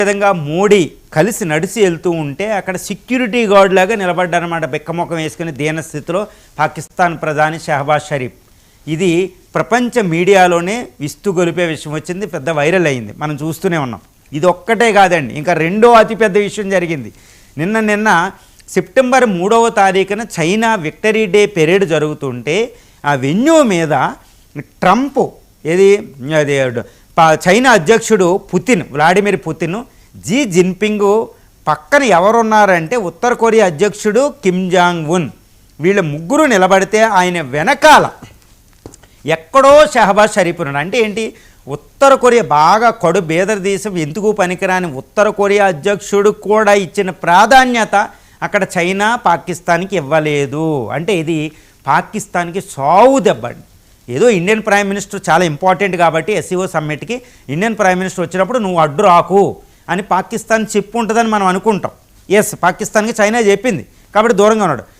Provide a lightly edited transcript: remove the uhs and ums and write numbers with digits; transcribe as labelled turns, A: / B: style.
A: విధంగా మోడీ కలిసి నడిచి వెళ్తూ ఉంటే అక్కడ సెక్యూరిటీ గార్డ్ లాగా నిలబడ్డారన్నమాట, బెక్కముఖం వేసుకుని దీనస్థితిలో పాకిస్తాన్ ప్రధాని షహబాజ్ షరీఫ్. ఇది ప్రపంచ మీడియాలోనే విస్తుగొలిపే విషయం వచ్చింది, పెద్ద వైరల్ అయింది, మనం చూస్తూనే ఉన్నాం. ఇది ఒక్కటే కాదండి, ఇంకా రెండో అతిపెద్ద విషయం జరిగింది. నిన్న సెప్టెంబర్ 3వ తారీఖున చైనా విక్టరీ డే పెరేడ్ జరుగుతుంటే ఆ వెన్యూ మీద ట్రంప్ అది చైనా అధ్యక్షుడు వ్లాడిమిర్ పుతిన్, జీ జిన్పింగ్ పక్కన ఎవరున్నారంటే ఉత్తర కొరియా అధ్యక్షుడు కిమ్ జాంగ్ ఉన్, వీళ్ళ ముగ్గురు నిలబడితే ఆయన వెనకాల ఎక్కడో షహబాజ్ షరీఫ్ ఉన్నాడు. అంటే ఏంటి, ఉత్తర కొరియా బాగా కడు బేదర్ దేశం, ఎందుకు పనికిరాని ఉత్తర కొరియా అధ్యక్షుడు కూడా ఇచ్చిన ప్రాధాన్యత అక్కడ చైనా పాకిస్తాన్కి ఇవ్వలేదు. అంటే ఇది పాకిస్తాన్కి సావు దెబ్బండి. ఏదో ఇండియన్ ప్రైమ్ మినిస్టర్ చాలా ఇంపార్టెంట్ కాబట్టి ఎస్సీఓ సమ్మిట్కి ఇండియన్ ప్రైమ్ మినిస్టర్ వచ్చినప్పుడు నువ్వు అడ్డు రాకు అని పాకిస్తాన్ చెప్పు ఉంటుందని మనం అనుకుంటాం. ఎస్, పాకిస్తాన్కి చైనా చెప్పింది కాబట్టి దూరంగా ఉన్నాడు.